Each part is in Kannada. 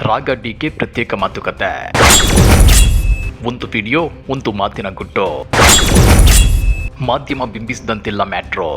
ರಾಗ ಡಿಕೆ ಪ್ರತ್ಯೇಕ ಮಾತುಕತೆ. ಒಂದು ವಿಡಿಯೋ, ಒಂದು ಮಾತಿನ ಗುಟ್ಟು. ಮಾಧ್ಯಮ ಬಿಂಬಿಸಿದಂತಿಲ್ಲ ಮ್ಯಾಟ್ರೋ.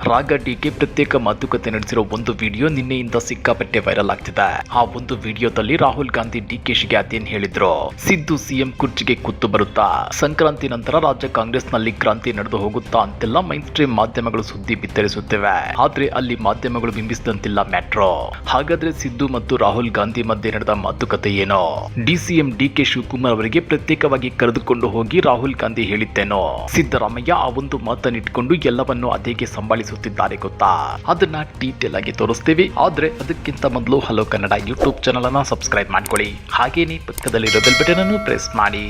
ರಾಗ ಡಿಕೆ ಪ್ರತ್ಯೇಕ ಮಾತುಕತೆ ನಡೆಸಿರೋ ಒಂದು ವಿಡಿಯೋ ನಿನ್ನೆಯಿಂದ ಸಿಕ್ಕಾಪಟ್ಟೆ ವೈರಲ್ ಆಗ್ತಿದೆ. ಆ ಒಂದು ವಿಡಿಯೋದಲ್ಲಿ ರಾಹುಲ್ ಗಾಂಧಿ ಡಿಕೆಶಿಗೆ ಅದೇನ್ ಹೇಳಿದ್ರು? ಸಿದ್ದು ಸಿಎಂ ಕುರ್ಚಿಗೆ ಕುತ್ತು ಬರುತ್ತಾ? ಸಂಕ್ರಾಂತಿ ನಂತರ ರಾಜ್ಯ ಕಾಂಗ್ರೆಸ್ನಲ್ಲಿ ಕ್ರಾಂತಿ ನಡೆದು ಹೋಗುತ್ತಾ ಅಂತೆಲ್ಲ ಮೈನ್ ಸ್ಟ್ರೀಮ್ ಮಾಧ್ಯಮಗಳು ಸುದ್ದಿ ಬಿತ್ತರಿಸುತ್ತಿವೆ. ಆದ್ರೆ ಅಲ್ಲಿ ಮಾಧ್ಯಮಗಳು ಬಿಂಬಿಸಿದಂತಿಲ್ಲ ಮ್ಯಾಟ್ರೋ. ಹಾಗಾದ್ರೆ ಸಿದ್ದು ಮತ್ತು ರಾಹುಲ್ ಗಾಂಧಿ ಮಧ್ಯೆ ನಡೆದ ಮಾತುಕತೆ ಏನೋ? ಡಿಸಿಎಂ ಡಿಕೆ ಶಿವಕುಮಾರ್ ಅವರಿಗೆ ಪ್ರತ್ಯೇಕವಾಗಿ ಕರೆದುಕೊಂಡು ಹೋಗಿ ರಾಹುಲ್ ಗಾಂಧಿ ಹೇಳಿದ್ದೇನೋ? ಸಿದ್ದರಾಮಯ್ಯ ಆ ಒಂದು ಮಾತನ್ನಿಟ್ಕೊಂಡು ಎಲ್ಲವನ್ನೂ ಅದೇಗೆ ಸಂಭಾಳಿಸುತ್ತಿದ್ದಾರೆ ಗೊತ್ತಾ? ಅದನ್ನ ಡೀಟೇಲ್ ಆಗಿ ತೋರಿಸ್ತೀವಿ. ಆದ್ರೆ ಅದಕ್ಕಿಂತ ಮೊದಲು ಹಲೋ ಕನ್ನಡ ಯೂಟ್ಯೂಬ್ ಚಾನಲ್ ಅನ್ನ ಸಬ್ಸ್ಕ್ರೈಬ್ ಮಾಡ್ಕೊಳ್ಳಿ. ಹಾಗೇನೇ ಪಕ್ಕದಲ್ಲಿರೋ ಬೆಲ್ ಬಟನ್ ಅನ್ನು ಪ್ರೆಸ್ ಮಾಡಿ.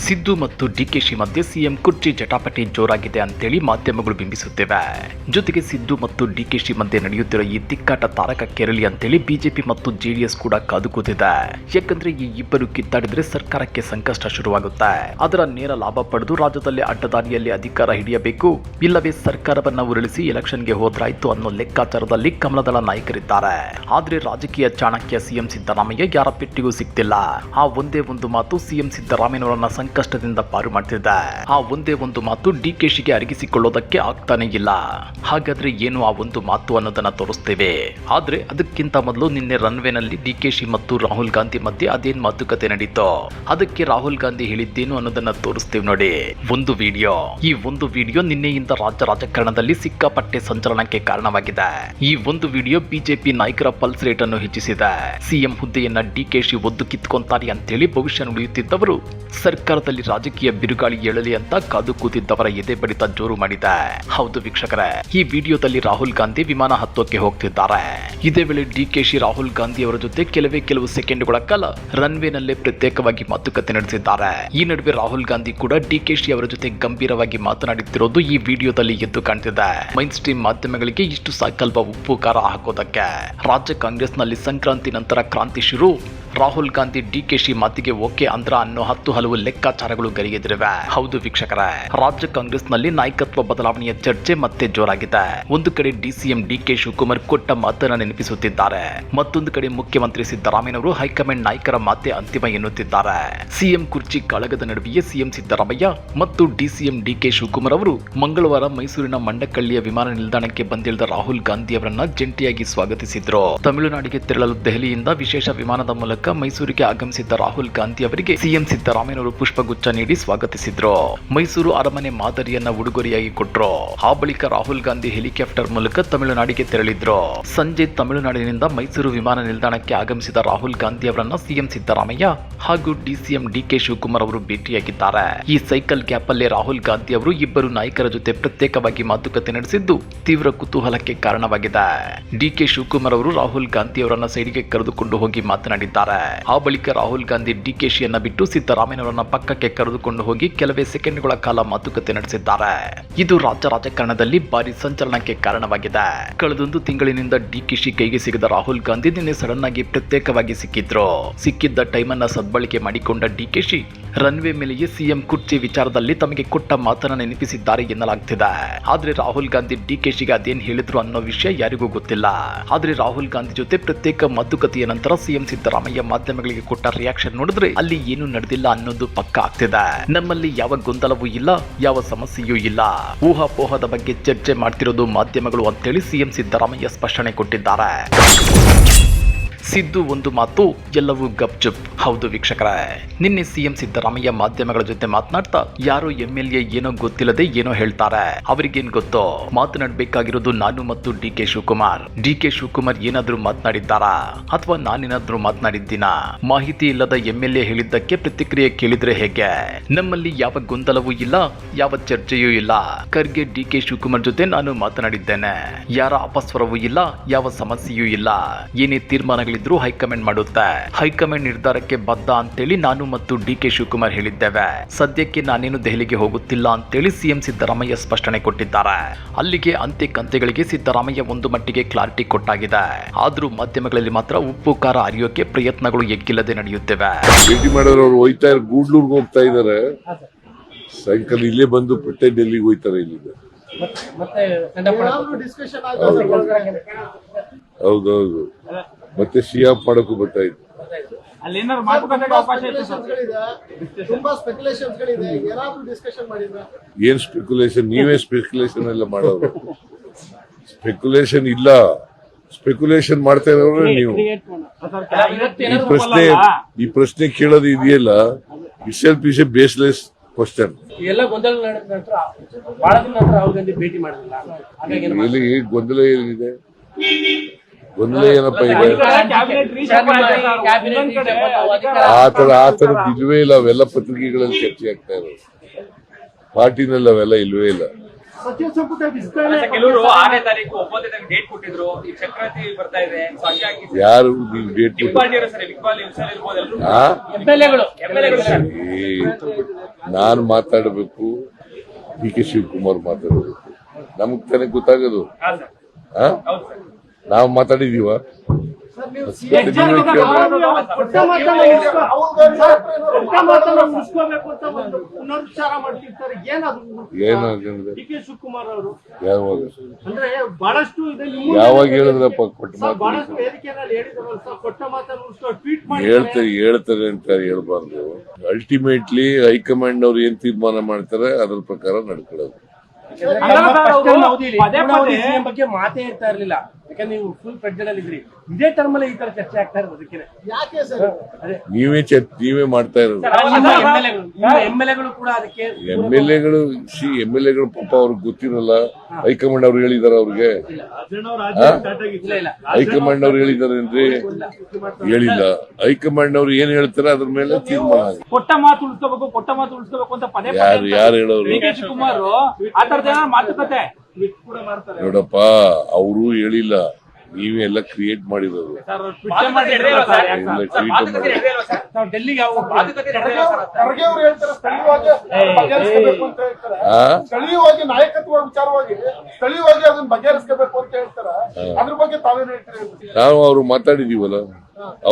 ಸಿದ್ದು ಮತ್ತು ಡಿಕೆಶಿ ಮಧ್ಯೆ ಸಿಎಂ ಕುರ್ಚಿ ಜಟಾಪಟಿ ಜೋರಾಗಿದೆ ಅಂತೇಳಿ ಮಾಧ್ಯಮಗಳು ಬಿಂಬಿಸುತ್ತಿವೆ. ಜೊತೆಗೆ ಸಿದ್ದು ಮತ್ತು ಡಿಕೆಶಿ ಮಧ್ಯೆ ನಡೆಯುತ್ತಿರೋ ಈ ತಿಕ್ಕಾಟ ತಾರಕಕ್ಕೇರಲಿ ಅಂತೇಳಿ ಬಿಜೆಪಿ ಮತ್ತು ಜೆಡಿಎಸ್ ಕೂಡ ಕಾದು ಕೂತಿದೆ. ಯಾಕಂದ್ರೆ ಈ ಇಬ್ಬರು ಕಿತ್ತಾಡಿದ್ರೆ ಸರ್ಕಾರಕ್ಕೆ ಸಂಕಷ್ಟ ಶುರುವಾಗುತ್ತೆ. ಅದರ ನೇರ ಲಾಭ ಪಡೆದು ರಾಜ್ಯದಲ್ಲಿ ಅಡ್ಡದಾರಿಯಲ್ಲಿ ಅಧಿಕಾರ ಹಿಡಿಯಬೇಕು, ಇಲ್ಲವೇ ಸರ್ಕಾರವನ್ನ ಉರುಳಿಸಿ ಎಲೆಕ್ಷನ್ಗೆ ಹೋದ್ರಾಯ್ತು ಅನ್ನೋ ಲೆಕ್ಕಾಚಾರದಲ್ಲಿ ಕಮಲದಳ ನಾಯಕರಿದ್ದಾರೆ. ಆದ್ರೆ ರಾಜಕೀಯ ಚಾಣಕ್ಯ ಸಿಎಂ ಸಿದ್ದರಾಮಯ್ಯ ಯಾರ ಪೆಟ್ಟಿಗೂ ಸಿಗ್ತಿಲ್ಲ. ಆ ಒಂದೇ ಒಂದು ಮಾತು ಸಿಎಂ ಸಿದ್ದರಾಮಯ್ಯನವರನ್ನ ಕಷ್ಟದಿಂದ ಪಾರು ಮಾಡ್ತಿದ್ದ. ಆ ಒಂದೇ ಒಂದು ಮಾತು ಡಿಕೆಶಿಗೆ ಅರಗಿಸಿಕೊಳ್ಳೋದಕ್ಕೆ ಆಗ್ತಾನೆ ಇಲ್ಲ. ಹಾಗಾದ್ರೆ ಏನು ಆ ಒಂದು ಮಾತು ಅನ್ನೋದನ್ನ ತೋರಿಸ್ತೇವೆ. ಆದ್ರೆ ಅದಕ್ಕಿಂತ ಮೊದಲು ನಿನ್ನೆ ರನ್ವೇನಲ್ಲಿ ಡಿಕೆಶಿ ಮತ್ತು ರಾಹುಲ್ ಗಾಂಧಿ ಮಧ್ಯೆ ಅದೇನ್ ಮಾತುಕತೆ ನಡೀತೋ ಅದಕ್ಕೆ ರಾಹುಲ್ ಗಾಂಧಿ ಹೇಳಿದ್ದೇನು ಅನ್ನೋದನ್ನ ತೋರಿಸ್ತೇವೆ ನೋಡಿ. ಒಂದು ವಿಡಿಯೋ. ಈ ಒಂದು ವಿಡಿಯೋ ನಿನ್ನೆಯಿಂದ ರಾಜ್ಯ ರಾಜಕಾರಣದಲ್ಲಿ ಸಿಕ್ಕಾಪಟ್ಟೆ ಸಂಚಲನಕ್ಕೆ ಕಾರಣವಾಗಿದೆ. ಈ ಒಂದು ವಿಡಿಯೋ ಬಿಜೆಪಿ ನಾಯಕರ ಪಲ್ಸ್ ರೇಟ್ ಅನ್ನು ಹೆಚ್ಚಿಸಿದೆ. ಸಿಎಂ ಹುದ್ದೆಯನ್ನ ಡಿಕೆಶಿ ಒದ್ದು ಕಿತ್ಕೊಂತಾರೆ ಅಂತೇಳಿ ಭವಿಷ್ಯ ನುಡಿಯುತ್ತಿದ್ದವರು ಸರ್ಕಾರದಲ್ಲಿ ರಾಜಕೀಯ ಬಿರುಗಾಳಿ ಏಳಲಿ ಅಂತ ಕಾದು ಕೂತಿದ್ದವರ ಎದೆ ಬಡಿತ ಜೋರು ಮಾಡಿದೆ. ಹೌದು ವೀಕ್ಷಕರೇ, ಈ ವಿಡಿಯೋದಲ್ಲಿ ರಾಹುಲ್ ಗಾಂಧಿ ವಿಮಾನ ಹತ್ತೋಕೆ ಹೋಗ್ತಿದ್ದಾರೆ. ಇದೇ ವೇಳೆ ಡಿಕೆಶಿ ರಾಹುಲ್ ಗಾಂಧಿ ಅವರ ಜೊತೆ ಕೆಲವು ಸೆಕೆಂಡ್ಗಳ ಕಾಲ ರನ್ವೇನಲ್ಲೇ ಪ್ರತ್ಯೇಕವಾಗಿ ಮಾತುಕತೆ ನಡೆಸಿದ್ದಾರೆ. ಈ ನಡುವೆ ರಾಹುಲ್ ಗಾಂಧಿ ಕೂಡ ಡಿಕೆಶಿ ಅವರ ಜೊತೆ ಗಂಭೀರವಾಗಿ ಮಾತನಾಡುತ್ತಿರೋದು ಈ ವಿಡಿಯೋದಲ್ಲಿ ಎದ್ದು ಕಾಣ್ತಿದೆ. ಮೈನ್ ಸ್ಟ್ರೀಮ್ ಮಾಧ್ಯಮಗಳಿಗೆ ಇಷ್ಟು ಸಾಕಲ್ಪ ಉಪ್ಪು ಖಾರ ಹಾಕೋದಕ್ಕೆ. ರಾಜ್ಯ ಕಾಂಗ್ರೆಸ್ನಲ್ಲಿ ಸಂಕ್ರಾಂತಿ ನಂತರ ಕ್ರಾಂತಿ ಶುರು. ರಾಹುಲ್ ಗಾಂಧಿ ಡಿಕೆಶಿ ಮಾತಿಗೆ ಓಕೆ ಅಂದ್ರ ಅನ್ನೋ ಹಲವು ಲೆಕ್ಕಾಚಾರಗಳು ಗರಿಗೆದರಿವೆ. ಹೌದು ವೀಕ್ಷಕರೇ, ರಾಜ್ಯ ಕಾಂಗ್ರೆಸ್ನಲ್ಲಿ ನಾಯಕತ್ವ ಬದಲಾವಣೆಯ ಚರ್ಚೆ ಮತ್ತೆ ಜೋರಾಗಿದೆ. ಒಂದು ಕಡೆ ಡಿಸಿಎಂ ಡಿಕೆ ಶಿವಕುಮಾರ್ ಕೊಟ್ಟ ಮಾತನ್ನ ನೆನಪಿಸುತ್ತಿದ್ದಾರೆ. ಮತ್ತೊಂದು ಕಡೆ ಮುಖ್ಯಮಂತ್ರಿ ಸಿದ್ದರಾಮಯ್ಯನವರು ಹೈಕಮಾಂಡ್ ನಾಯಕರ ಮಾತೆ ಅಂತಿಮ ಎನ್ನುತ್ತಿದ್ದಾರೆ. ಸಿಎಂ ಕುರ್ಚಿ ಕಾಳಗದ ನಡುವೆಯೇ ಸಿಎಂ ಸಿದ್ದರಾಮಯ್ಯ ಮತ್ತು ಡಿಸಿಎಂ ಡಿಕೆ ಶಿವಕುಮಾರ್ ಅವರು ಮಂಗಳವಾರ ಮೈಸೂರಿನ ಮಂಡಕಳ್ಳಿಯ ವಿಮಾನ ನಿಲ್ದಾಣಕ್ಕೆ ಬಂದಿಳಿದ ರಾಹುಲ್ ಗಾಂಧಿ ಅವರನ್ನ ಜಂಟಿಯಾಗಿ ಸ್ವಾಗತಿಸಿದ್ರು. ತಮಿಳುನಾಡಿಗೆ ತೆರಳಲು ದೆಹಲಿಯಿಂದ ವಿಶೇಷ ವಿಮಾನದ ಮೂಲಕ ಮೈಸೂರಿಗೆ ಆಗಮಿಸಿದ್ದ ರಾಹುಲ್ ಗಾಂಧಿ ಅವರಿಗೆ ಸಿಎಂ ಸಿದ್ದರಾಮಯ್ಯನವರು ಪುಷ್ಪಗುಚ್ಛ ನೀಡಿ ಸ್ವಾಗತಿಸಿದ್ರು. ಮೈಸೂರು ಅರಮನೆ ಮಾದರಿಯನ್ನ ಉಡುಗೊರೆಯಾಗಿ ಕೊಟ್ರು. ಆ ಬಳಿಕ ರಾಹುಲ್ ಗಾಂಧಿ ಹೆಲಿಕಾಪ್ಟರ್ ಮೂಲಕ ತಮಿಳುನಾಡಿಗೆ ತೆರಳಿದ್ರು. ಸಂಜೆ ತಮಿಳುನಾಡಿನಿಂದ ಮೈಸೂರು ವಿಮಾನ ನಿಲ್ದಾಣಕ್ಕೆ ಆಗಮಿಸಿದ ರಾಹುಲ್ ಗಾಂಧಿ ಅವರನ್ನ ಸಿಎಂ ಸಿದ್ದರಾಮಯ್ಯ ಹಾಗೂ ಡಿಸಿಎಂ ಡಿಕೆ ಶಿವಕುಮಾರ್ ಅವರು ಭೇಟಿಯಾಗಿದ್ದಾರೆ. ಈ ಸೈಕಲ್ ಗ್ಯಾಪ್ ಅಲ್ಲೇ ರಾಹುಲ್ ಗಾಂಧಿ ಅವರು ಇಬ್ಬರು ನಾಯಕರ ಜೊತೆ ಪ್ರತ್ಯೇಕವಾಗಿ ಮಾತುಕತೆ ನಡೆಸಿದ್ದು ತೀವ್ರ ಕುತೂಹಲಕ್ಕೆ ಕಾರಣವಾಗಿದೆ. ಡಿಕೆ ಶಿವಕುಮಾರ್ ಅವರು ರಾಹುಲ್ ಗಾಂಧಿ ಅವರನ್ನ ಸೈಡಿಗೆ ಕರೆದುಕೊಂಡು ಹೋಗಿ ಮಾತನಾಡಿದ್ದಾರೆ. ಆ ಬಳಿಕ ರಾಹುಲ್ ಗಾಂಧಿ ಡಿಕೆಶಿಯನ್ನ ಬಿಟ್ಟು ಸಿದ್ದರಾಮಯ್ಯನವರನ್ನ ಪಕ್ಕಕ್ಕೆ ಕರೆದುಕೊಂಡು ಹೋಗಿ ಕೆಲವೇ ಸೆಕೆಂಡ್ಗಳ ಕಾಲ ಮಾತುಕತೆ ನಡೆಸಿದ್ದಾರೆ. ಇದು ರಾಜ್ಯ ರಾಜಕಾರಣದಲ್ಲಿ ಭಾರಿ ಸಂಚಲನಕ್ಕೆ ಕಾರಣವಾಗಿದೆ. ಕಳೆದೊಂದು ತಿಂಗಳಿನಿಂದ ಡಿಕೆಶಿ ಕೈಗೆ ಸಿಗದ ರಾಹುಲ್ ಗಾಂಧಿ ನಿನ್ನೆ ಸಡನ್ ಆಗಿ ಪ್ರತ್ಯೇಕವಾಗಿ ಸಿಕ್ಕಿದ್ರು. ಸಿಕ್ಕಿದ್ದ ಟೈಮ್ ಅನ್ನ ಸದ್ಬಳಕೆ ಮಾಡಿಕೊಂಡ ಡಿಕೆಶಿ ರನ್ವೇ ಮೇಲೆಯೇ ಸಿಎಂ ಕುರ್ಚಿ ವಿಚಾರದಲ್ಲಿ ತಮಗೆ ಕೊಟ್ಟ ಮಾತನ್ನ ನೆನಪಿಸಿದ್ದಾರೆ ಎನ್ನಲಾಗ್ತಿದೆ. ಆದ್ರೆ ರಾಹುಲ್ ಗಾಂಧಿ ಡಿಕೆಶಿಗೆ ಅದೇನ್ ಹೇಳಿದ್ರು ಅನ್ನೋ ವಿಷಯ ಯಾರಿಗೂ ಗೊತ್ತಿಲ್ಲ. ಆದ್ರೆ ರಾಹುಲ್ ಗಾಂಧಿ ಜೊತೆ ಪ್ರತ್ಯೇಕ ಮಾತುಕತೆಯ ನಂತರ ಸಿಎಂ ಸಿದ್ದರಾಮಯ್ಯ ಮಾಧ್ಯಮಗಳಿಗೆ ಕೊಟ್ಟ ರಿಯಾಕ್ಷನ್ ನೋಡಿದ್ರೆ ಅಲ್ಲಿ ಏನು ನಡೆದಿಲ್ಲ ಅನ್ನೋದು ಪಕ್ಕ ಆಗ್ತಿದೆ. ನಮ್ಮಲ್ಲಿ ಯಾವ ಗೊಂದಲವೂ ಇಲ್ಲ, ಯಾವ ಸಮಸ್ಯೆಯೂ ಇಲ್ಲ. ಊಹಾಪೋಹದ ಬಗ್ಗೆ ಚರ್ಚೆ ಮಾಡ್ತಿರೋದು ಮಾಧ್ಯಮಗಳು ಅಂತೇಳಿ ಸಿಎಂ ಸಿದ್ದರಾಮಯ್ಯ ಸ್ಪಷ್ಟನೆ ಕೊಟ್ಟಿದ್ದಾರೆ. ಸಿದ್ದು ಒಂದು ಮಾತು, ಎಲ್ಲವೂ ಗಪ್ಚುಪ್. ಹೌದು ವೀಕ್ಷಕರೇ, ನಿನ್ನೆ ಸಿಎಂ ಸಿದ್ದರಾಮಯ್ಯ ಮಾಧ್ಯಮಗಳ ಜೊತೆ ಮಾತನಾಡ್ತಾ ಯಾರೋ ಎಂಎಲ್ಎ ಏನೋ ಗೊತ್ತಿಲ್ಲದೆ ಏನೋ ಹೇಳ್ತಾರೆ, ಅವರಿಗೇನ್ ಗೊತ್ತೋ? ಮಾತನಾಡಬೇಕಾಗಿರೋದು ನಾನು ಮತ್ತು ಡಿಕೆ ಶಿವಕುಮಾರ್ ಏನಾದ್ರೂ ಮಾತನಾಡಿದ್ದಾರಾ ಅಥವಾ ನಾನೇನಾದ್ರೂ ಮಾತನಾಡಿದ್ದೀನಾ? ಮಾಹಿತಿ ಇಲ್ಲದ ಎಂಎಲ್ಎ ಹೇಳಿದ್ದಕ್ಕೆ ಪ್ರತಿಕ್ರಿಯೆ ಕೇಳಿದ್ರೆ ಹೇಗೆ? ನಮ್ಮಲ್ಲಿ ಯಾವ ಗೊಂದಲವೂ ಇಲ್ಲ, ಯಾವ ಚರ್ಚೆಯೂ ಇಲ್ಲ. ಖರ್ಗೆ ಡಿಕೆ ಶಿವಕುಮಾರ್ ಜೊತೆ ನಾನು ಮಾತನಾಡಿದ್ದೇನೆ. ಯಾರ ಅಪಸ್ವರವೂ ಇಲ್ಲ, ಯಾವ ಸಮಸ್ಯೆಯೂ ಇಲ್ಲ. ಏನೇ ತೀರ್ಮಾನಗಳಿದ್ರು ಹೈಕಮಾಂಡ್ ಮಾಡುತ್ತೆ. ಹೈಕಮಾಂಡ್ ನಿರ್ಧಾರಕ್ಕೆ ಬದ್ಧ ಅಂತೇಳಿ ನಾನು ಮತ್ತು ಡಿಕೆ ಶಿವಕುಮಾರ್ ಹೇಳಿದ್ದೇವೆ. ಸದ್ಯಕ್ಕೆ ನಾನೇನು ದೆಹಲಿಗೆ ಹೋಗುತ್ತಿಲ್ಲ ಅಂತೇಳಿ ಸಿಎಂ ಸಿದ್ದರಾಮಯ್ಯ ಸ್ಪಷ್ಟನೆ ಕೊಟ್ಟಿದ್ದಾರೆ. ಅಲ್ಲಿಗೆ ಅಂತೆ ಕಂತೆಗಳಿಗೆ ಸಿದ್ದರಾಮಯ್ಯ ಒಂದು ಮಟ್ಟಿಗೆ ಕ್ಲಾರಿಟಿ ಕೊಟ್ಟಾಗಿದೆ. ಆದ್ರೂ ಮಾಧ್ಯಮಗಳಲ್ಲಿ ಮಾತ್ರ ಉಪ್ಪು ಖಾರ ಅರಿಯೋಕೆ ಪ್ರಯತ್ನಗಳು ಎಗ್ಗಿಲ್ಲದೆ ನಡೆಯುತ್ತಿವೆ. ಭೇಟಿ ಮಾಡೋರು ಗೂಡ್ಲೂರ್ಗೆ ಹೋಗ್ತಾ ಇದಾರೆ. ಸಾಯಂಕಾಲ ಇಲ್ಲೇ ಬಂದು ಪಟ್ಟೆ ಡೆಲ್ಲಿಗೆ ಹೋಗ್ತಾರೆ. ಇಲ್ಲಿಂದ ಮತ್ತೆ ಡಿಸ್ಕಷನ್ ಹೌದೌದು ಮತ್ತೆ ಸಿಆಪ್ ಮಾಡಕ್ಕೂ ಬರ್ತಾಯಿತ್ತು. ಅಲ್ಲೇನಾದ್ರು ಮಾತುಕತೆಗೆ ಅವಕಾಶ ಇದೆ ಸರ್? ತುಂಬಾ ಸ್ಪೆಕ್ಯುಲೇಷನ್ಸ್ ಗಳಿದೆ, ಏನಾದ್ರೂ ಡಿಸ್ಕಷನ್ ಮಾಡಿದ್ರ? ಏನ್ ಸ್ಪೆಕ್ಯುಲೇಷನ್? ನೀವೇ ಸ್ಪೆಕ್ಯುಲೇಷನ್ ಎಲ್ಲ ಮಾಡೋರು. ಸ್ಪೆಕ್ಯುಲೇಷನ್ ಇಲ್ಲ, ಸ್ಪೆಕ್ಯುಲೇಷನ್ ಮಾಡ್ತಾ ಇರೋರು ನೀವು. ಈ ಪ್ರಶ್ನೆ ಕೇಳೋದು ಇದೆಯಲ್ಲ, itself is A baseless question. ಎಲ್ಲ ಗೊಂದಲ ನಂತರ ಬಹಳ ದಿನ ನಂತರ ರಾಹುಲ್ ಗಾಂಧಿ ಭೇಟಿ ಮಾಡಿಲ್ಲ, ಹಾಗಾಗಿ ಇಲ್ಲಿ ಗೊಂದಲ ಏನಿದೆ? ಗೊಂದಲ ಏನಪ್ಪ ಇದೆ? ಆತರದ್ದು ಇಲ್ವೇ ಇಲ್ಲ. ಅವೆಲ್ಲ ಪತ್ರಿಕೆಗಳಲ್ಲಿ ಚರ್ಚೆ ಆಗ್ತಾ ಇರೋದು, ಪಾರ್ಟಿನಲ್ಲಿ ಅವೆಲ್ಲ ಇಲ್ವೇ ಇಲ್ಲ. ಸಚಿವ ಸಂಪುಟ ವಿಸ್ತರಣೆ ಕೆಲವರು 6ನೇ ತಾರೀಕು 9ನೇ ತಾರೀಕು ಡೇಟ್ ಕೊಟ್ಟಿದ್ರು. ಈ ಸಂಕ್ರಾಂತಿ ಬರ್ತಾ ಇದೆ, ಯಾರು ನೀವು ಡೇಟ್ ನಾನು ಮಾತಾಡಬೇಕು, ಡಿ ಕೆ ಶಿವಕುಮಾರ್ ಮಾತಾಡಬೇಕು. ನಮಗ್ ತಾನೇ ಗೊತ್ತಾಗೋದು. ನಾವು ಮಾತಾಡಿದೀವ? ಪುನರುಚ್ಚಾರ ಮಾಡ್ತಿರ್ತಾರೆ. ಏನಾಗಂದ್ರೆ ಡಿ ಕೆ ಶಿವಕುಮಾರ್ ಅವರು ಯಾವಾಗ ಅಂದ್ರೆ ಬಹಳಷ್ಟು ಯಾವಾಗ ಹೇಳಿದ್ರಪ್ಪ? ಕೊಟ್ಟ ಮಾತು ಬಹಳಷ್ಟು ವೇದಿಕೆಯಲ್ಲಿ ಹೇಳಿದ್ರಲ್ಲ ಸರ್, ಕೊಟ್ಟ ಮಾತನ್ನು ಟ್ವೀಟ್ ಮಾಡಿ ಹೇಳ್ತಾರೆ ಅಂತ ಹೇಳ್ಬಾರ್ದು. ಅಲ್ಟಿಮೇಟ್ಲಿ ಹೈಕಮಾಂಡ್ ಅವ್ರು ಏನ್ ತೀರ್ಮಾನ ಮಾಡ್ತಾರೆ ಅದ್ರ ಪ್ರಕಾರ ನಡ್ಕೊಳ್ಳೋದು. ಸಿಎಂ ಬಗ್ಗೆ ಮಾತೇ ಇರ್ತಾ ಇರ್ಲಿಲ್ಲ, ಯಾಕಂದ್ರೆ ನೀವು ಫುಲ್ ಪ್ರೆಗ್ನೆಂಟ್ ಇದ್ರಿ. ಇದೇ ಟರ್ಮ್ ಅಲ್ಲಿ ಈ ತರ ಚರ್ಚೆ ಆಗ್ತಾ ಇರೋದು. ಅದಕ್ಕೆ ಯಾಕೆ ಸರ್ ನೀವೇ ಮಾಡ್ತಾ ಇರೋದು. ಎಂಎಲ್ಎಗಳು ಕೂಡ ಅದಕ್ಕೆ ಎಂಎಲ್ಎಗಳು ಪಾಪ ಅವ್ರಿಗೆ ಗೊತ್ತಿರಲ್ಲ. ಹೈಕಮಾಂಡ್ ಅವ್ರು ಹೇಳಿದಾರ ಅವ್ರಿಗೆ? ಹೈಕಮಾಂಡ್ ಅವ್ರು ಹೇಳಿದಾರೇನ್ರಿ? ಹೇಳಿಲ್ಲ. ಹೈಕಮಾಂಡ್ ಅವ್ರು ಏನ್ ಹೇಳ್ತಾರೆ ಅದ್ರ ಮೇಲೆ ತೀರ್ಮಾನ ಆಗುತ್ತೆ. ಕೊಟ್ಟ ಮಾತು ಉಳಿಸ್ಕೋಬೇಕು ಅಂತ ಪದೇ ಯಾರು ಹೇಳೋರು? ಡಿ ಕೆ ಶಿವಕುಮಾರ್ ಆ ತರದ ಮಾತುಕತೆ ನೋಡಪ್ಪ, ಅವರು ಹೇಳಿಲ್ಲ, ನೀವೇ ಎಲ್ಲ ಕ್ರಿಯೇಟ್ ಮಾಡಿರೋದು. ನಾವು ಡೆಲ್ಲಿಗೆ ಖರ್ಗೆ ಅವರು ಹೇಳ್ತಾರೆ ಸ್ಥಳೀಯವಾಗಿ ಬಗೆಹರಿಸಬೇಕು ಅಂತ ಹೇಳ್ತಾರೆ. ಸ್ಥಳೀಯವಾಗಿ ನಾಯಕತ್ವ ವಿಚಾರವಾಗಿ ಸ್ಥಳೀಯವಾಗಿ ಅದನ್ನ ಬಗೆಹರಿಸಬೇಕು ಅಂತ ಹೇಳ್ತಾರೆ. ಅದ್ರ ಬಗ್ಗೆ ತಾವೇನು ಹೇಳ್ತೀರಿ? ನಾವು ಅವ್ರು ಮಾತಾಡಿದೀವಲ್ಲ,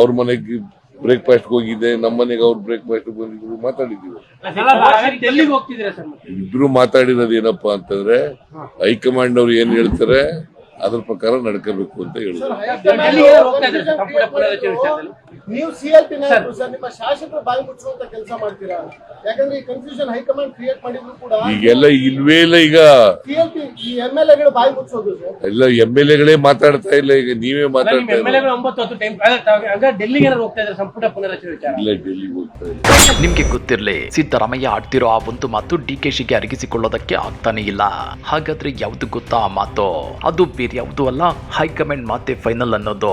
ಅವ್ರ ಮನೆಗೆ ಬ್ರೇಕ್ಫಾಸ್ಟ್ ಹೋಗಿದ್ದೆ, ನಮ್ಮ ಮನೆಗೆ ಅವ್ರು ಬ್ರೇಕ್ಫಾಸ್ಟ್ ಬಂದಿದ್ರು, ಮಾತಾಡಿದೀವಿ. ಡೆಲ್ಲಿಗೆ ಹೋಗ್ತಿದ್ದೀರಾ ಸರ್? ಇಬ್ರು ಮಾತಾಡಿರೋದು ಏನಪ್ಪಾ ಅಂತಂದ್ರೆ, ಹೈಕಮಾಂಡ್ ಅವ್ರು ಏನ್ ಹೇಳ್ತಾರೆ ಅದ್ರ ಪ್ರಕಾರ ನಡ್ಕೋಬೇಕು ಅಂತ ಹೇಳಿದ್ರು. ನೀವು ಸಿಎಲ್ಪಿ ನಾಯಕರು ಸರ್, ನಿಮ್ಮ ಶಾಸಕರು ಬಾಯಿ ಮುಚ್ಚುವಂತ ಕೆಲಸ ಮಾಡ್ತೀರಾ? ಯಾಕಂದ್ರೆ ಈ ಕನ್ಫ್ಯೂಷನ್ ಹೈಕಮಾಂಡ್ ಕ್ರಿಯೇಟ್ ಮಾಡಿದ್ರು ಕೂಡ ಈಗೆಲ್ಲ ಇಲ್ವೇ ಇಲ್ಲ. ಈಗ ಸಿಎಲ್ಪಿ ಈ ಎಂಎಲ್ಎಗಳು ಬಾಯಿ ಮುಚ್ಚೋದು ಸರ್. ಎಲ್ಲ ಎಂಎಲ್ಎಗಳೇ ಮಾತಾಡ್ತಾ ಇಲ್ಲ. ಈಗ ನೀವೇ ಮಾತಾಡ್ತಾ ಇಲ್ಲ. ಡೆಲ್ಲಿಗೆ ಹೋಗ್ತಾ ಇದ್ದಾರೆ ಸಂಪುಟ ಪುನರಚನೆ ವಿಚಾರ. ಇಲ್ಲ, ಡೆಲ್ಲಿಗೆ ಹೋಗ್ತಾ ಇಲ್ಲ. ನಿಮ್ಗೆ ಗೊತ್ತಿರ್ಲಿ, ಸಿದ್ದರಾಮಯ್ಯ ಆಡ್ತಿರೋ ಆ ಒಂದು ಮಾತು ಡಿಕೆಶಿಗೆ ಅರಗಿಸಿಕೊಳ್ಳೋದಕ್ಕೆ ಆಗ್ತಾನೆ ಇಲ್ಲ. ಹಾಗಾದ್ರೆ ಯಾವ್ದು ಗೊತ್ತಾ ಆ ಮಾತು? ಅದು ಬೇರೆ ಯಾವುದು ಅಲ್ಲ, ಹೈಕಮಾಂಡ್ ಮಾತೆ ಫೈನಲ್ ಅನ್ನೋದು.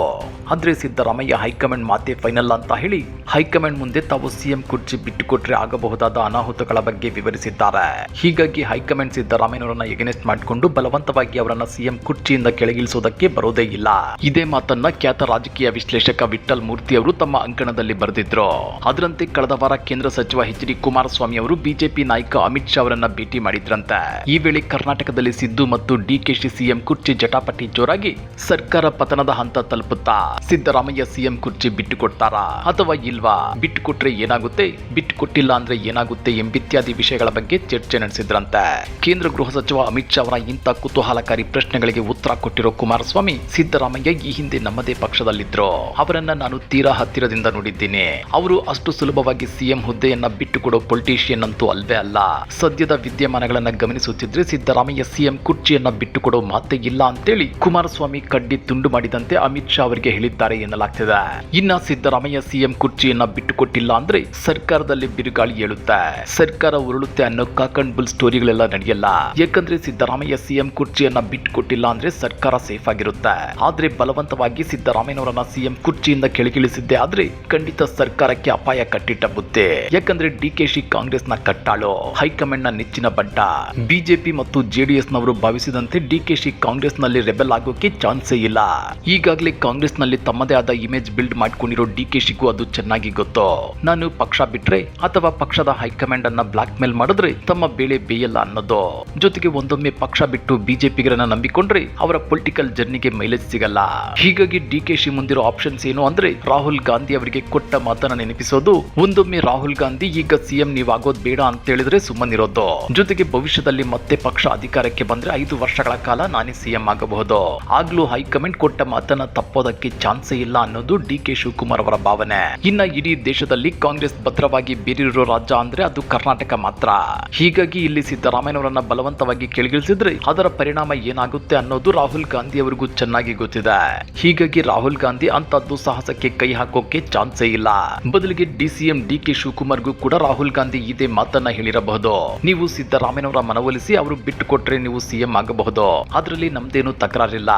ಆದ್ರೆ ಸಿದ್ದರಾಮಯ್ಯ ಹೈಕಮಾಂಡ್ ಮಾತೆ ಫೈನಲ್ ಅಂತ ಹೇಳಿ ಹೈಕಮಾಂಡ್ ಮುಂದೆ ತಾವು ಸಿಎಂ ಕುರ್ಚಿ ಬಿಟ್ಟುಕೊಟ್ರೆ ಆಗಬಹುದಾದ ಅನಾಹುತಗಳ ಬಗ್ಗೆ ವಿವರಿಸಿದ್ದಾರೆ. ಹೀಗಾಗಿ ಹೈಕಮಾಂಡ್ ಸಿದ್ದರಾಮಯ್ಯನವರನ್ನ ಎಗನೆಸ್ಟ್ ಮಾಡಿಕೊಂಡು ಬಲವಂತವಾಗಿ ಅವರನ್ನ ಸಿಎಂ ಕುರ್ಚಿಯಿಂದ ಕೆಳಗಿಳಿಸೋದಕ್ಕೆ ಬರೋದೇ ಇಲ್ಲ. ಇದೇ ಮಾತನ್ನ ಖ್ಯಾತ ರಾಜಕೀಯ ವಿಶ್ಲೇಷಕ ವಿಠಲ್ ಮೂರ್ತಿ ಅವರು ತಮ್ಮ ಅಂಕಣದಲ್ಲಿ ಬರೆದಿದ್ರು. ಅದರಂತೆ ಕಳೆದ ವಾರ ಕೇಂದ್ರ ಸಚಿವ ಎಚ್ ಡಿ ಕುಮಾರಸ್ವಾಮಿ ಅವರು ಬಿಜೆಪಿ ನಾಯಕ ಅಮಿತ್ ಶಾ ಅವರನ್ನ ಭೇಟಿ ಮಾಡಿದ್ರಂತೆ. ಈ ವೇಳೆ ಕರ್ನಾಟಕದಲ್ಲಿ ಸಿದ್ದು ಮತ್ತು ಡಿಕೆಶಿ ಸಿಎಂ ಕುರ್ಚಿ ಜಟಾಪಟಿ ಜೋರಾಗಿ ಸರ್ಕಾರ ಪತನದ ಹಂತ ತಲುಪುತ್ತಾ ಸಿದ್ದರಾಮಯ್ಯ ಸಿಎಂ ಕುರ್ಚಿ ಬಿಟ್ಟುಕೊಡ್ತಾರಾ ಅಥವಾ ಇಲ್ವಾ? ಬಿಟ್ಟುಕೊಟ್ರೆ ಏನಾಗುತ್ತೆ, ಬಿಟ್ಟುಕೊಟ್ಟಿಲ್ಲ ಅಂದ್ರೆ ಏನಾಗುತ್ತೆ ಎಂಬಿತ್ಯಾದಿ ವಿಷಯಗಳ ಬಗ್ಗೆ ಚರ್ಚೆ ನಡೆಸಿದ್ರಂತೆ. ಕೇಂದ್ರ ಗೃಹ ಸಚಿವ ಅಮಿತ್ ಶಾ ಅವರ ಇಂಥ ಕುತೂಹಲಕಾರಿ ಪ್ರಶ್ನೆಗಳಿಗೆ ಉತ್ತರ ಕೊಟ್ಟಿರೋ ಕುಮಾರಸ್ವಾಮಿ, ಸಿದ್ದರಾಮಯ್ಯ ಈ ಹಿಂದೆ ನಮ್ಮದೇ ಪಕ್ಷದಲ್ಲಿದ್ರು, ಅವರನ್ನ ನಾನು ತೀರಾ ಹತ್ತಿರದಿಂದ ನೋಡಿದ್ದೀನಿ. ಅವರು ಅಷ್ಟು ಸುಲಭವಾಗಿ ಸಿಎಂ ಹುದ್ದೆಯನ್ನ ಬಿಟ್ಟುಕೊಡೋ ಪೊಲಿಟಿಷಿಯನ್ ಅಂತೂ ಅಲ್ವೇ ಅಲ್ಲ. ಸದ್ಯದ ವಿದ್ಯಮಾನಗಳನ್ನ ಗಮನಿಸುತ್ತಿದ್ರೆ ಸಿದ್ದರಾಮಯ್ಯ ಸಿಎಂ ಕುರ್ಚಿಯನ್ನ ಬಿಟ್ಟುಕೊಡೋ ಮಾತೇ ಇಲ್ಲ ಅಂತೇಳಿ ಕುಮಾರಸ್ವಾಮಿ ಕಡ್ಡಿ ತುಂಡು ಮಾಡಿದಂತೆ ಅಮಿತ್ ಶಾ ಅವರಿಗೆ ಹೇಳಿದ್ದಾರೆ ಎನ್ನಲಾಗ್ತಿದೆ. ಇನ್ನ ಸಿದ್ದರಾಮಯ್ಯ ಸಿಎಂ ಕುರ್ಚಿಯನ್ನ ಬಿಟ್ಟುಕೊಟ್ಟಿಲ್ಲ ಅಂದ್ರೆ ಸರ್ಕಾರದಲ್ಲಿ ಬಿರುಗಾಳಿ ಏಳುತ್ತೆ, ಸರ್ಕಾರ ಉರುಳುತ್ತೆ ಅನ್ನೋ ಕಾಕಂಡ್ ಬುಲ್ ಸ್ಟೋರಿಗಳೆಲ್ಲ ನಡೆಯಲ್ಲ. ಯಾಕಂದ್ರೆ ಸಿದ್ದರಾಮಯ್ಯ ಸಿಎಂ ಕುರ್ಚಿಯನ್ನ ಬಿಟ್ಟುಕೊಟ್ಟಿಲ್ಲ ಅಂದ್ರೆ ಸರ್ಕಾರ ಸೇಫ್ ಆಗಿರುತ್ತೆ. ಆದ್ರೆ ಬಲವಂತವಾಗಿ ಸಿದ್ದರಾಮಯ್ಯನವರನ್ನ ಸಿಎಂ ಕುರ್ಚಿಯಿಂದ ಕೆಳಗಿಳಿಸಿದ್ದೆ ಆದ್ರೆ ಖಂಡಿತ ಸರ್ಕಾರಕ್ಕೆ ಅಪಾಯ ಕಟ್ಟಿಟ್ಟ ಬುದ್ಧಿ. ಯಾಕಂದ್ರೆ ಡಿಕೆಶಿ ಕಾಂಗ್ರೆಸ್ ನ ಕಟ್ಟಾಳು, ಹೈಕಮಾಂಡ್ ನ ನೆಚ್ಚಿನ ಬಂಟ. ಬಿಜೆಪಿ ಮತ್ತು ಜೆಡಿಎಸ್ ನವರು ಭಾವಿಸಿದಂತೆ ಡಿಕೆಶಿ ಕಾಂಗ್ರೆಸ್ ನಲ್ಲಿ ರೆಬೆಲ್ ಆಗೋಕೆ ಚಾನ್ಸೇ ಇಲ್ಲ. ಈಗಾಗಲೇ ಕಾಂಗ್ರೆಸ್ ನಲ್ಲಿ ತಮ್ಮದೇ ಆದ ಇಮೇಜ್ ಬಿಲ್ಡ್ ಮಾಡ್ಕೊಂಡಿರೋ ಡಿಕೆಶಿಗೂ ಅದು ಚೆನ್ನಾಗಿ ಗೊತ್ತು. ನಾನು ಪಕ್ಷ ಬಿಟ್ರೆ ಅಥವಾ ಪಕ್ಷದ ಹೈಕಮಾಂಡ್ ಅನ್ನ ಬ್ಲಾಕ್ ಮೇಲ್ ಮಾಡಿದ್ರೆ ತಮ್ಮ ಬೇಳೆ ಬೇಯಲ್ಲ ಅನ್ನೋದು. ಜೊತೆಗೆ ಒಂದೊಮ್ಮೆ ಪಕ್ಷ ಬಿಟ್ಟು ಬಿಜೆಪಿಗರನ್ನ ನಂಬಿಕೊಂಡ್ರೆ ಅವರ ಪೊಲಿಟಿಕಲ್ ಜರ್ನಿಗೆ ಮೈಲೇಜ್ ಸಿಗಲ್ಲ. ಹೀಗಾಗಿ ಡಿಕೆಶಿ ಮುಂದಿರೋ ಆಪ್ಷನ್ಸ್ ಏನು ಅಂದ್ರೆ ರಾಹುಲ್ ಗಾಂಧಿ ಅವರಿಗೆ ಕೊಟ್ಟ ಮಾತನ್ನ ನೆನಪಿಸೋದು. ಒಂದೊಮ್ಮೆ ರಾಹುಲ್ ಗಾಂಧಿ ಈಗ ಸಿಎಂ ನೀವಾಗೋದ್ ಬೇಡ ಅಂತ ಹೇಳಿದ್ರೆ ಸುಮ್ಮನಿರೋದು. ಜೊತೆಗೆ ಭವಿಷ್ಯದಲ್ಲಿ ಮತ್ತೆ ಪಕ್ಷ ಅಧಿಕಾರಕ್ಕೆ ಬಂದ್ರೆ 5 ವರ್ಷಗಳ ಕಾಲ ನಾನೇ ಸಿಎಂ ಆಗಬಹುದು. ಆಗ್ಲೂ ಹೈಕಮಾಂಡ್ ಕೊಟ್ಟ ಮಾತನ್ನ ತಪ್ಪೋದಕ್ಕೆ ಚಾನ್ಸೇ ಇಲ್ಲ ಅನ್ನೋದು ಡಿಕೆ ಶಿವಕುಮಾರ್ ಅವರ ಭಾವನೆ. ಇನ್ನ ಇಡೀ ದೇಶದಲ್ಲಿ ಕಾಂಗ್ರೆಸ್ ಭದ್ರವಾಗಿ ಬೇರಿರೋ ರಾಜ್ಯ ಅಂದ್ರೆ ಅದು ಕರ್ನಾಟಕ ಮಾತ್ರ. ಹೀಗಾಗಿ ಇಲ್ಲಿ ಸಿದ್ದರಾಮಯ್ಯನವರನ್ನ ಬಲವಂತವಾಗಿ ಕೆಳಗಿಳಿಸಿದ್ರೆ ಅದರ ಪರಿಣಾಮ ಏನಾಗುತ್ತೆ ಅನ್ನೋದು ರಾಹುಲ್ ಗಾಂಧಿ ಅವರಿಗೂ ಚೆನ್ನಾಗಿ ಗೊತ್ತಿದೆ. ಹೀಗಾಗಿ ರಾಹುಲ್ ಗಾಂಧಿ ಅಂತದ್ದು ಸಾಹಸಕ್ಕೆ ಕೈ ಹಾಕೋಕೆ ಚಾನ್ಸೇ ಇಲ್ಲ. ಬದಲಿಗೆ ಡಿಸಿಎಂ ಡಿಕೆ ಶಿವಕುಮಾರ್ಗೂ ಕೂಡ ರಾಹುಲ್ ಗಾಂಧಿ ಇದೇ ಮಾತನ್ನ ಹೇಳಿರಬಹುದು. ನೀವು ಸಿದ್ದರಾಮಯ್ಯನವರ ಮನವೊಲಿಸಿ ಅವರು ಬಿಟ್ಟು ಕೊಟ್ರೆ ನೀವು ಸಿಎಂ ಆಗಬಹುದು, ಅದರಲ್ಲಿ ನಮ್ದೇನು ತಕರಾರಿಲ್ಲ.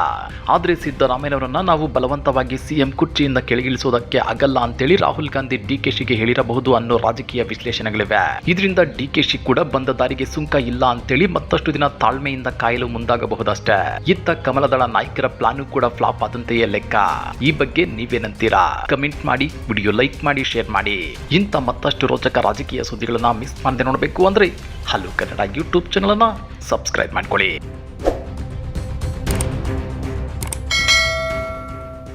ಆದ್ರೆ ಸಿದ್ದರಾಮಯ್ಯನವರನ್ನ ನಾವು ಬಲವಂತವಾಗಿ ಸಿಎಂ ಕುರ್ಚಿಯಿಂದ ಕೆಳಗಿಳಿಸೋದಕ್ಕೆ ಆಗಲ್ಲ ಅಂತೇಳಿ ರಾಹುಲ್ ಗಾಂಧಿ ಡಿಕೆಶಿಗೆ ಹೇಳಿರಬಹುದು ಅನ್ನೋ ರಾಜಕೀಯ ವಿಶ್ಲೇಷಣೆಗಳಿವೆ. ಇದರಿಂದ ಡಿಕೆಶಿ ಕೂಡ ಬಂದ ದಾರಿಗೆ ಸುಂಕ ಇಲ್ಲ ಅಂತೇಳಿ ಮತ್ತಷ್ಟು ದಿನ ತಾಳ್ಮೆಯಿಂದ ಕಾಯಲು ಮುಂದಾಗಬಹುದಷ್ಟೇ. ಇತ್ತ ಕಮಲದಳ ನಾಯಕರ ಪ್ಲಾನ್ ಕೂಡ ಫ್ಲಾಪ್ ಆದಂತೆಯೇ ಲೆಕ್ಕ. ಈ ಬಗ್ಗೆ ನೀವೇನಂತೀರಾ? ಕಮೆಂಟ್ ಮಾಡಿ, ವಿಡಿಯೋ ಲೈಕ್ ಮಾಡಿ, ಶೇರ್ ಮಾಡಿ. ಇಂಥ ಮತ್ತಷ್ಟು ರೋಚಕ ರಾಜಕೀಯ ಸುದ್ದಿಗಳನ್ನ ಮಿಸ್ ಮಾಡದೆ ನೋಡಬೇಕು ಅಂದ್ರೆ ಹಲೋ ಕನ್ನಡ ಯೂಟ್ಯೂಬ್ ಚಾನಲ್ ಅನ್ನ ಸಬ್ಸ್ಕ್ರೈಬ್ ಮಾಡ್ಕೊಳ್ಳಿ.